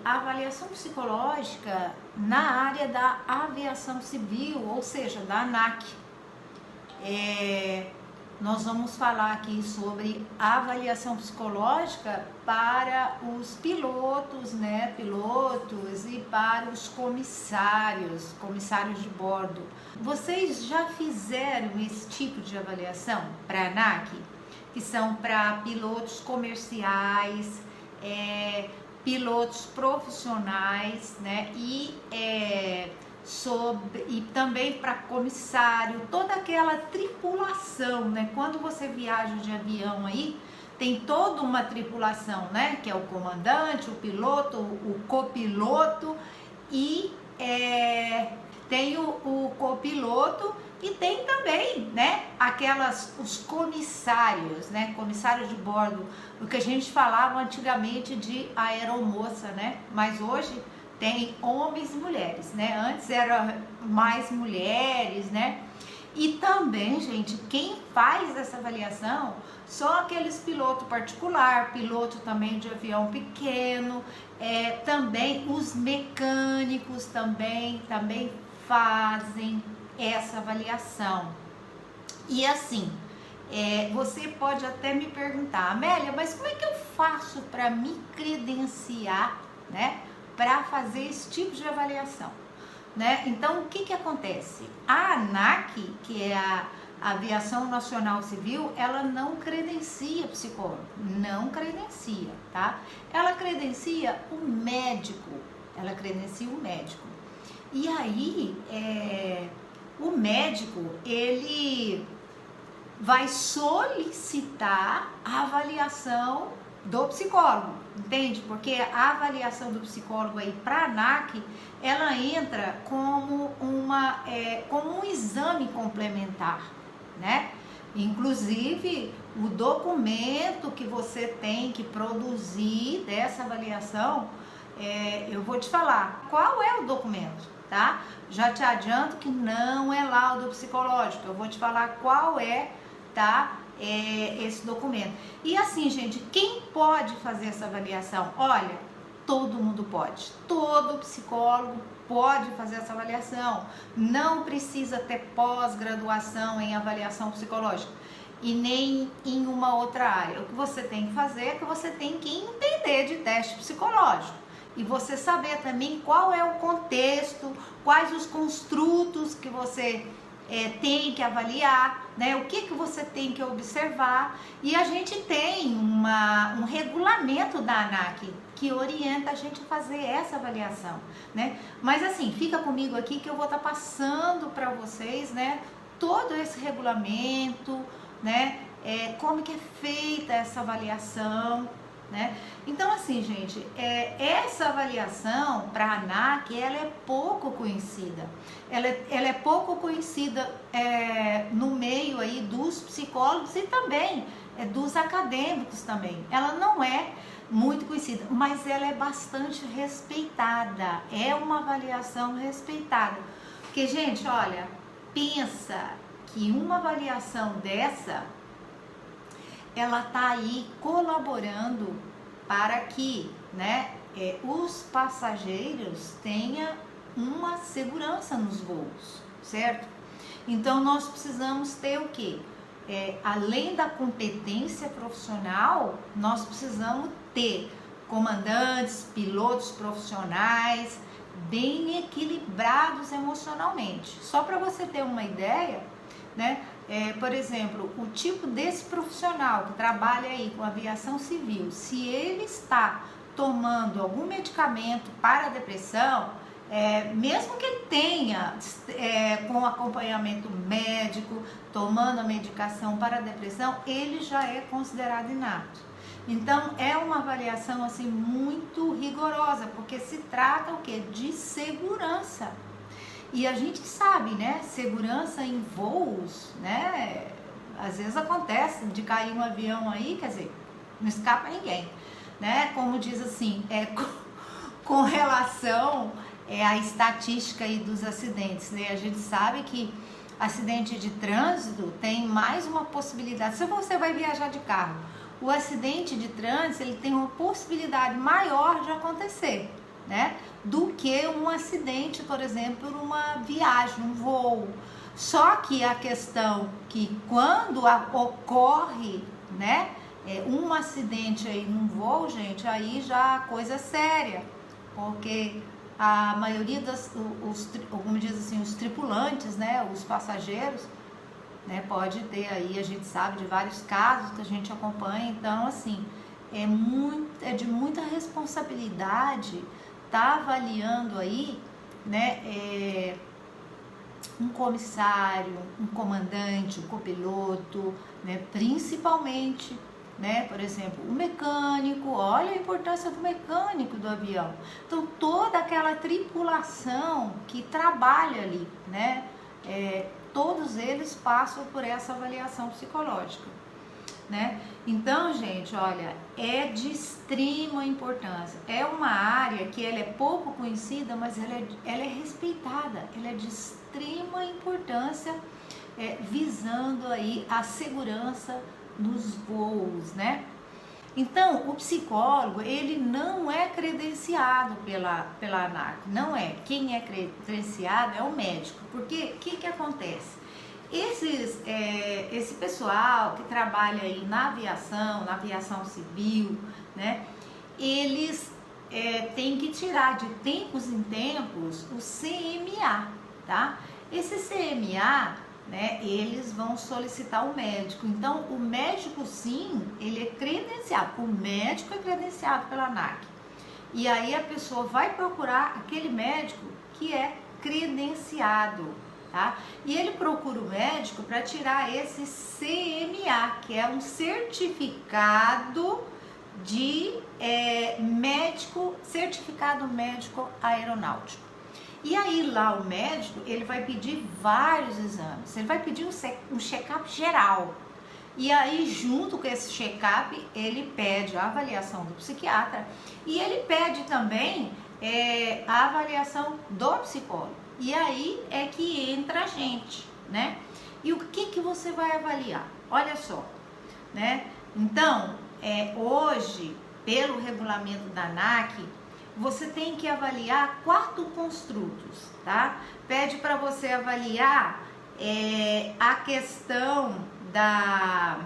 avaliação psicológica na área da aviação civil, ou seja, da ANAC. Nós vamos falar aqui sobre avaliação psicológica para os pilotos, né? Pilotos e para os comissários de bordo. Vocês já fizeram esse tipo de avaliação para a ANAC? Que são para pilotos comerciais, pilotos profissionais, né? E também para comissário, toda aquela tripulação, né? Quando você viaja de avião aí, tem toda uma tripulação, né? Que é o comandante, o piloto, o copiloto e tem o copiloto e tem também, né? Os comissários, né? Comissário de bordo, o que a gente falava antigamente de aeromoça, né? Mas hoje tem homens e mulheres, né? Antes era mais mulheres, né? E também, gente, quem faz essa avaliação são aqueles pilotos particular, piloto também de avião pequeno, também os mecânicos também fazem essa avaliação. E assim, você pode até me perguntar, Amélia, mas como é que eu faço para me credenciar, né? Para fazer esse tipo de avaliação, né? Então, o que acontece? A ANAC, que é a Aviação Nacional Civil, ela não credencia psicólogo, não credencia, tá? Ela credencia o médico, E aí, o médico, ele vai solicitar a avaliação do psicólogo, entende? Porque a avaliação do psicólogo aí para a ANAC, ela entra como um exame complementar, né? Inclusive, o documento que você tem que produzir dessa avaliação, eu vou te falar qual é o documento, tá? Já te adianto que não é laudo psicológico, eu vou te falar qual é, tá? Esse documento. E assim, gente, quem pode fazer essa avaliação? Olha, todo mundo pode, todo psicólogo pode fazer essa avaliação, não precisa ter pós-graduação em avaliação psicológica e nem em uma outra área. O que você tem que fazer é que você tem que entender de teste psicológico e você saber também qual é o contexto, quais os construtos que você tem que avaliar, né? O que você tem que observar. E a gente tem um regulamento da ANAC que orienta a gente a fazer essa avaliação, né? Mas assim, fica comigo aqui que eu vou estar passando para vocês, né? Todo esse regulamento, né? Como que é feita essa avaliação, né? Então assim, gente, essa avaliação para a ANAC, ela é pouco conhecida. Ela é pouco conhecida no meio aí dos psicólogos e também dos acadêmicos também. Ela não é muito conhecida, mas ela é bastante respeitada. É uma avaliação respeitada. Porque, gente, olha, pensa que uma avaliação dessa, ela tá aí colaborando para que, né, os passageiros tenham uma segurança nos voos, certo? Então nós precisamos ter o quê? Além da competência profissional, nós precisamos ter comandantes, pilotos profissionais bem equilibrados emocionalmente. Só para você ter uma ideia, né? Por exemplo, o tipo desse profissional que trabalha aí com aviação civil, se ele está tomando algum medicamento para a depressão, mesmo que ele tenha com acompanhamento médico, tomando a medicação para a depressão, ele já é considerado inapto. Então, é uma avaliação assim muito rigorosa, porque se trata o quê? De segurança. E a gente sabe, né, segurança em voos, né, às vezes acontece de cair um avião aí, quer dizer, não escapa ninguém, né, como diz assim, com relação à estatística aí dos acidentes, né, a gente sabe que acidente de trânsito tem mais uma possibilidade, se você vai viajar de carro, o acidente de trânsito, ele tem uma possibilidade maior de acontecer, né, do que um acidente, por exemplo, uma viagem, um voo. Só que a questão que quando ocorre, né, um acidente aí num voo, gente, aí já a coisa é séria, porque a maioria como diz assim, os tripulantes, né, os passageiros, né, pode ter aí, a gente sabe de vários casos que a gente acompanha, então assim, é de muita responsabilidade tá avaliando aí, né, um comissário, um comandante, um copiloto, né, principalmente, né, por exemplo, o mecânico, olha a importância do mecânico do avião. Então, toda aquela tripulação que trabalha ali, né, todos eles passam por essa avaliação psicológica, né? Então, gente, olha, é de extrema importância. É uma área que ela é pouco conhecida, mas ela é respeitada, ela é de extrema importância, visando aí a segurança nos voos, né? Então, o psicólogo, ele não é credenciado pela ANAC, não é. Quem é credenciado é o médico, porque o que acontece? Esse pessoal que trabalha aí na aviação civil, né, eles têm que tirar de tempos em tempos o CMA, tá? Esse CMA, né, eles vão solicitar o médico. Então, o médico, sim, ele é credenciado. O médico é credenciado pela ANAC. E aí a pessoa vai procurar aquele médico que é credenciado, tá? E ele procura o médico para tirar esse CMA, que é um certificado de certificado médico aeronáutico. E aí lá o médico, ele vai pedir vários exames, ele vai pedir um check-up geral. E aí junto com esse check-up, ele pede a avaliação do psiquiatra e ele pede também a avaliação do psicólogo. E aí é que entra a gente, né? E o que você vai avaliar? Olha só, né? Então, hoje, pelo regulamento da ANAC, você tem que avaliar 4 construtos, tá? Pede para você avaliar a questão da...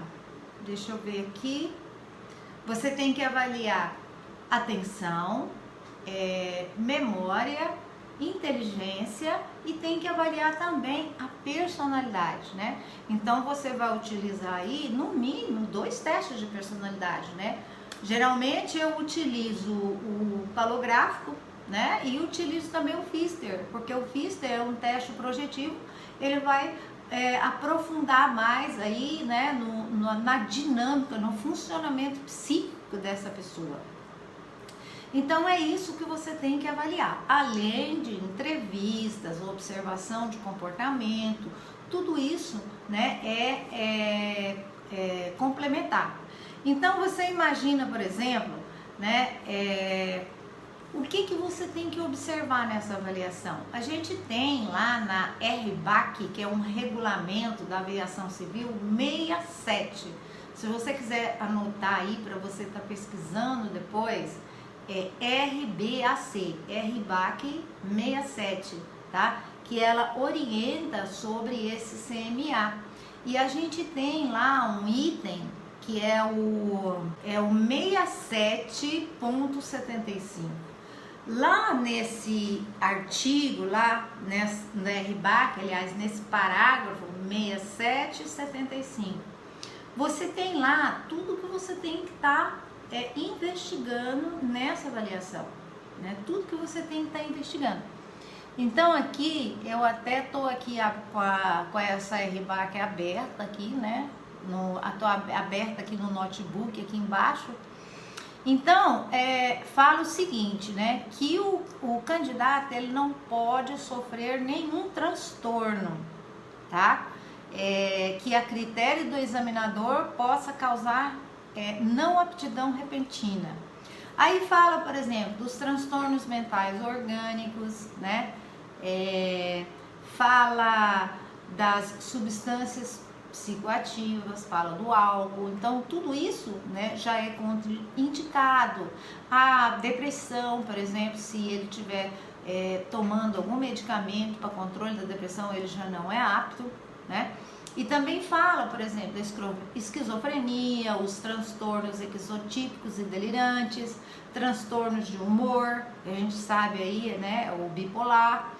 Deixa eu ver aqui. Você tem que avaliar atenção, memória, inteligência e tem que avaliar também a personalidade, né? Então, você vai utilizar aí, no mínimo, 2 testes de personalidade, né? Geralmente eu utilizo o palográfico, né? E utilizo também o Pfister, porque o Pfister é um teste projetivo, ele vai aprofundar mais aí, né? Na dinâmica, no funcionamento psíquico dessa pessoa. Então é isso que você tem que avaliar, além de entrevistas, observação de comportamento, tudo isso, né? É complementar. Então você imagina, por exemplo, né, o que você tem que observar nessa avaliação? A gente tem lá na RBAC, que é um regulamento da aviação civil 67. Se você quiser anotar aí para você estar pesquisando depois, RBAC 67, tá? Que ela orienta sobre esse CMA. E a gente tem lá um item que é o 67.75. Lá nesse artigo, lá na RBAC, aliás, nesse parágrafo 67.75, você tem lá tudo que você tem que estar investigando nessa avaliação, né? Tudo que você tem que estar investigando. Então aqui, eu até estou aqui com essa RBAC aberta aqui, né? Estou aberta aqui no notebook, aqui embaixo. Então, fala o seguinte, né? Que o candidato, ele não pode sofrer nenhum transtorno, tá? Que a critério do examinador possa causar não aptidão repentina. Aí fala, por exemplo, dos transtornos mentais orgânicos, né? Fala das substâncias psicoativas, fala do álcool, então tudo isso, né, já é contraindicado. A depressão, por exemplo, se ele tiver tomando algum medicamento para controle da depressão, ele já não é apto, né? E também fala, por exemplo, da esquizofrenia, os transtornos exotípicos e delirantes, transtornos de humor, que a gente sabe aí, né, o bipolar,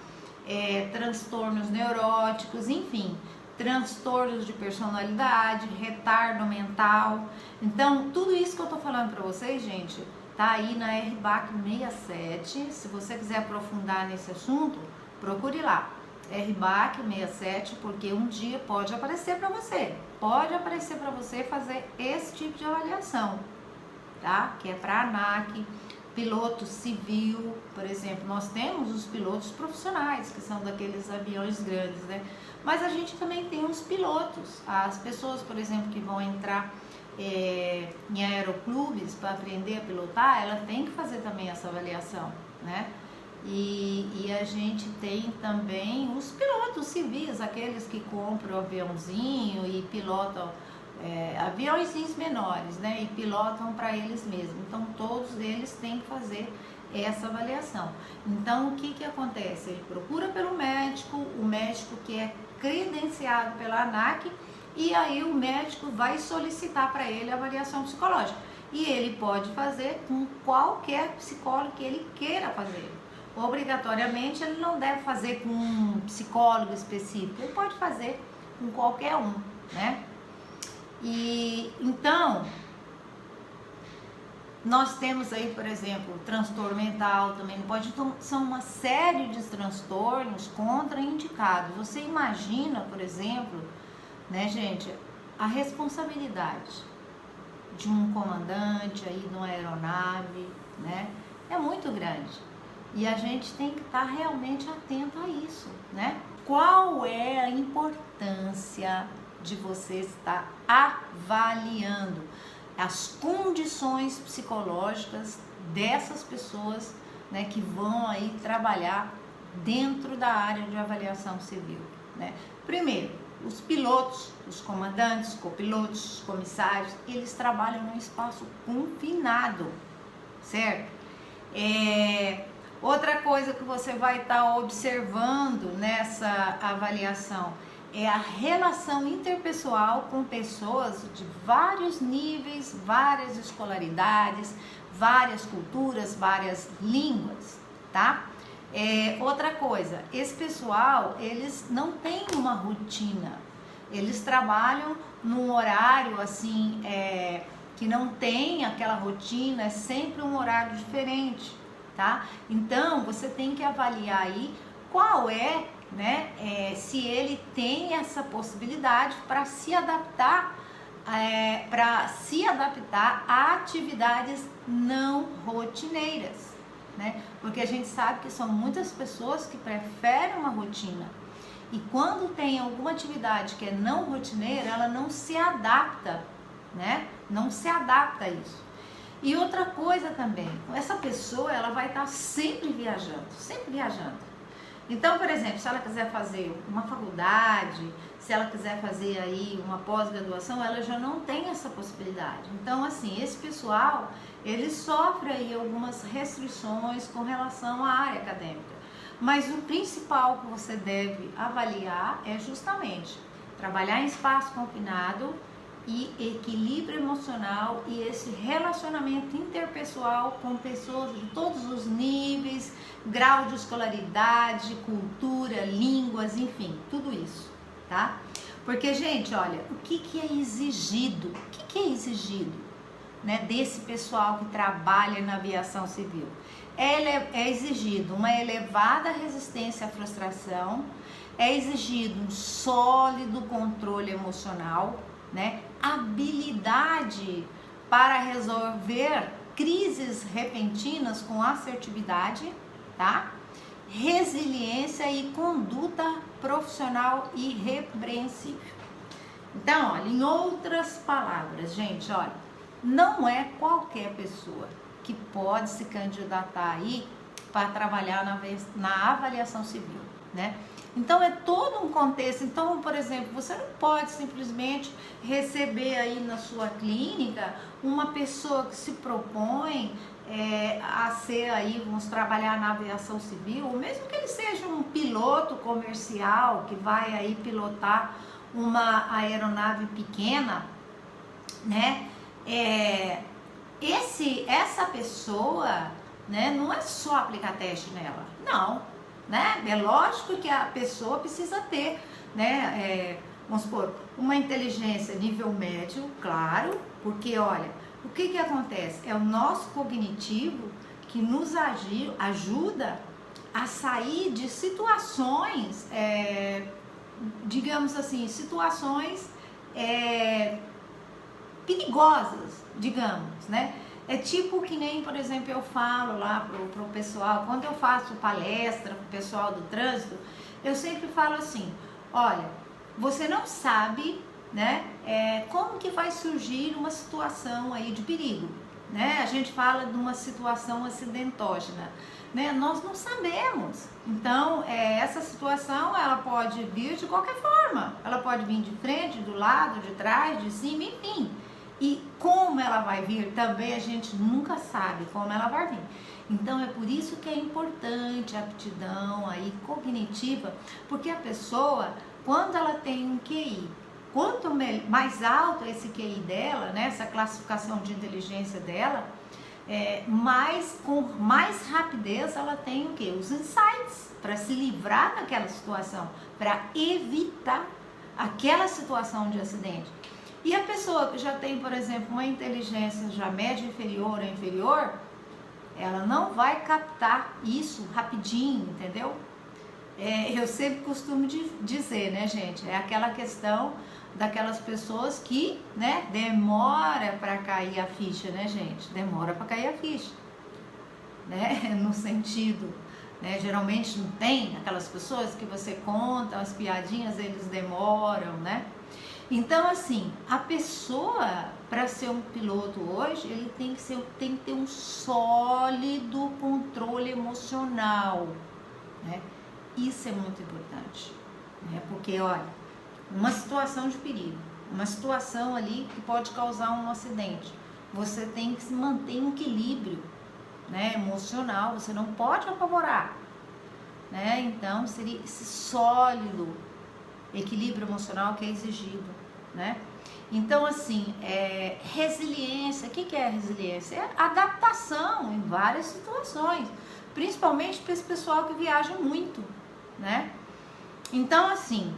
transtornos neuróticos, enfim, transtornos de personalidade, retardo mental. Então, tudo isso que eu tô falando para vocês, gente, tá aí na RBAC 67. Se você quiser aprofundar nesse assunto, procure lá. RBAC 67, porque um dia pode aparecer para você. Pode aparecer para você fazer esse tipo de avaliação, tá? Que é para ANAC, piloto civil, por exemplo. Nós temos os pilotos profissionais, que são daqueles aviões grandes, né? Mas a gente também tem os pilotos. As pessoas, por exemplo, que vão entrar em aeroclubes para aprender a pilotar, ela tem que fazer também essa avaliação, né? E a gente tem também os pilotos civis, aqueles que compram aviãozinho e pilotam aviõezinhos menores, né? E pilotam para eles mesmos. Então todos eles têm que fazer essa avaliação. Então o que acontece? Ele procura pelo médico, o médico que é credenciado pela ANAC, e aí o médico vai solicitar para ele a avaliação psicológica. E ele pode fazer com qualquer psicólogo que ele queira fazer. Obrigatoriamente ele não deve fazer com um psicólogo específico, ele pode fazer com qualquer um, né? E então nós temos aí, por exemplo, transtorno mental também, pode, então, são uma série de transtornos contraindicados. Você imagina, por exemplo, né, gente, a responsabilidade de um comandante aí de uma aeronave, né, é muito grande. E a gente tem que estar realmente atento a isso, né? Qual é a importância de você estar avaliando as condições psicológicas dessas pessoas, né, que vão aí trabalhar dentro da área de avaliação civil, né? Primeiro, os pilotos, os comandantes, copilotos, comissários, eles trabalham num espaço confinado, certo? Outra coisa que você vai estar observando nessa avaliação é a relação interpessoal com pessoas de vários níveis, várias escolaridades, várias culturas, várias línguas, tá? Outra coisa, esse pessoal, eles não têm uma rotina, eles trabalham num horário assim, que não tem aquela rotina, é sempre um horário diferente, tá? Então, você tem que avaliar aí qual né, se ele tem essa possibilidade para se adaptar, a atividades não rotineiras, né? Porque a gente sabe que são muitas pessoas que preferem uma rotina, e quando tem alguma atividade que é não rotineira, ela não se adapta, né? Não se adapta a isso. E outra coisa também, essa pessoa, ela vai estar sempre viajando, sempre viajando. Então, por exemplo, se ela quiser fazer uma faculdade, se ela quiser fazer aí uma pós-graduação, ela já não tem essa possibilidade. Então, assim, esse pessoal, ele sofre aí algumas restrições com relação à área acadêmica. Mas o principal que você deve avaliar é justamente trabalhar em espaço confinado e equilíbrio emocional e esse relacionamento interpessoal com pessoas de todos os níveis, grau de escolaridade, cultura, línguas, enfim, tudo isso, tá? Porque, gente, olha, o que é exigido? O que é exigido, né, desse pessoal que trabalha na aviação civil? É exigido uma elevada resistência à frustração, é exigido um sólido controle emocional, né? Habilidade para resolver crises repentinas com assertividade, tá? Resiliência e conduta profissional irrepreensível. Então, olha, em outras palavras, gente, olha, não é qualquer pessoa que pode se candidatar aí para trabalhar na avaliação civil, né? Então é todo um contexto. Então, por exemplo, você não pode simplesmente receber aí na sua clínica uma pessoa que se propõe a ser aí, vamos trabalhar na aviação civil, ou mesmo que ele seja um piloto comercial que vai aí pilotar uma aeronave pequena, né? Essa pessoa, né, não é só aplicar teste nela, não, né? É lógico que a pessoa precisa ter, né, vamos supor, uma inteligência nível médio, claro, porque olha, o que acontece? É o nosso cognitivo que nos ajuda a sair de situações, digamos assim, situações perigosas, digamos, né? É tipo que nem, por exemplo, eu falo lá pro pessoal, quando eu faço palestra pro pessoal do trânsito, eu sempre falo assim, olha, você não sabe, né, como que vai surgir uma situação aí de perigo, né? A gente fala de uma situação acidentógena, né? Nós não sabemos. Então, essa situação, ela pode vir de qualquer forma. Ela pode vir de frente, do lado, de trás, de cima, enfim. E como ela vai vir também a gente nunca sabe como ela vai vir. Então é por isso que é importante a aptidão aí cognitiva, porque a pessoa, quando ela tem um QI, quanto mais alto esse QI dela, né, essa classificação de inteligência dela, com mais rapidez ela tem o quê? Os insights para se livrar daquela situação, para evitar aquela situação de acidente. E a pessoa que já tem, por exemplo, uma inteligência já média inferior ou inferior, ela não vai captar isso rapidinho, entendeu? Eu sempre costumo dizer, né, gente? É aquela questão daquelas pessoas que, né, demora para cair a ficha, né, gente? Demora para cair a ficha, né? No sentido, né? Geralmente não tem aquelas pessoas que você conta as piadinhas, eles demoram, né? Então, assim, a pessoa, para ser um piloto hoje, ele tem que ter um sólido controle emocional, né? Isso é muito importante, né? Porque, olha, uma situação de perigo, uma situação ali que pode causar um acidente, você tem que se manter em equilíbrio, né, emocional, você não pode apavorar, né? Então, seria esse sólido equilíbrio emocional que é exigido, né? Então, assim, resiliência, o que é resiliência? É adaptação em várias situações, principalmente para esse pessoal que viaja muito, né? Então, assim,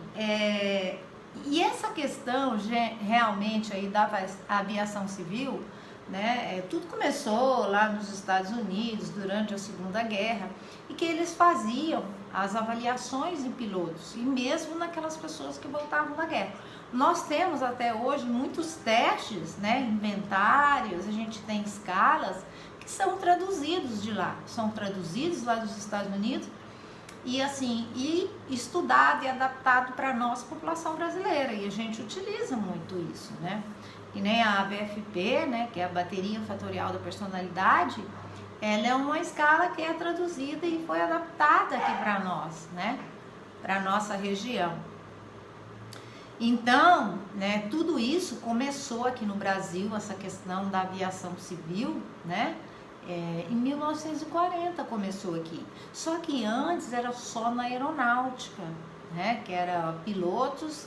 e essa questão realmente aí da aviação civil, né? Tudo começou lá nos Estados Unidos durante a Segunda Guerra, e que eles faziam as avaliações em pilotos e mesmo naquelas pessoas que voltavam da guerra. Nós temos até hoje muitos testes, né, inventários, a gente tem escalas que são traduzidos de lá, são traduzidos lá dos Estados Unidos e assim, e estudado e adaptado para a nossa população brasileira, e a gente utiliza muito isso, né? Que nem a ABFP, né, que é a bateria fatorial da personalidade, ela é uma escala que é traduzida e foi adaptada aqui para nós, né, para nossa região. Então, né, tudo isso começou aqui no Brasil, essa questão da aviação civil, né, em 1940 começou aqui. Só que antes era só na aeronáutica, né, que era pilotos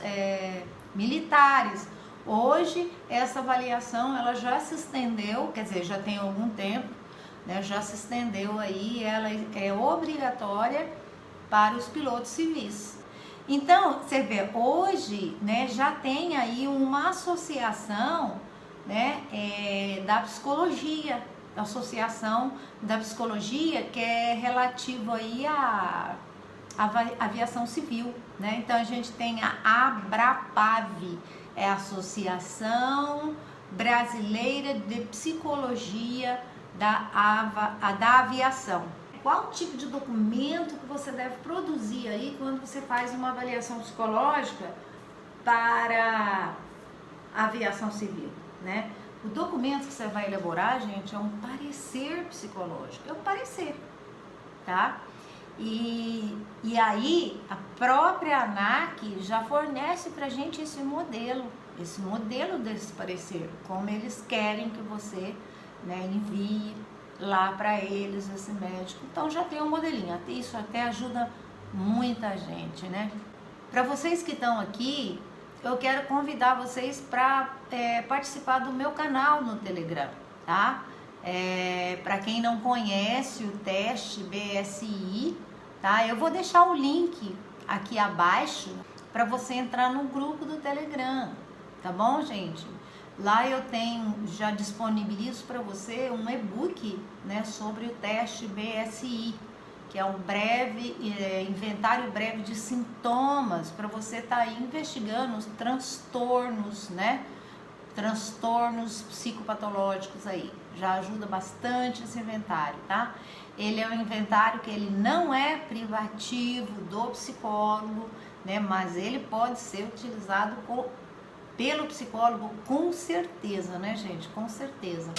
militares. Hoje, essa avaliação, ela já se estendeu, quer dizer, já tem algum tempo, né, já se estendeu aí, ela é obrigatória para os pilotos civis. Então, você vê, hoje, né, já tem aí uma associação, né, da psicologia, da associação da psicologia, que é relativo aí à aviação civil, né? Então, a gente tem a ABRAPAV, é a Associação Brasileira de Psicologia da Aviação. Qual tipo de documento que você deve produzir aí quando você faz uma avaliação psicológica para a aviação civil, né? O documento que você vai elaborar, gente, é um parecer psicológico, é um parecer, tá? E aí a própria ANAC já fornece pra gente esse modelo desse parecer, como eles querem que você, né, envie lá para eles esse médico. Então já tem um modelinho, isso até ajuda muita gente, né? Para vocês que estão aqui, eu quero convidar vocês para participar do meu canal no Telegram, tá? Para quem não conhece o teste BSI, tá? Eu vou deixar o link aqui abaixo para você entrar no grupo do Telegram, tá bom, gente? Lá eu já disponibilizo para você um e-book, né, sobre o teste BSI, que é um inventário breve de sintomas para você estar aí investigando os transtornos, né? Transtornos psicopatológicos aí. Já ajuda bastante esse inventário, tá? Ele é um inventário que ele não é privativo do psicólogo, né? Mas ele pode ser utilizado pelo psicólogo com certeza, né, gente? Com certeza.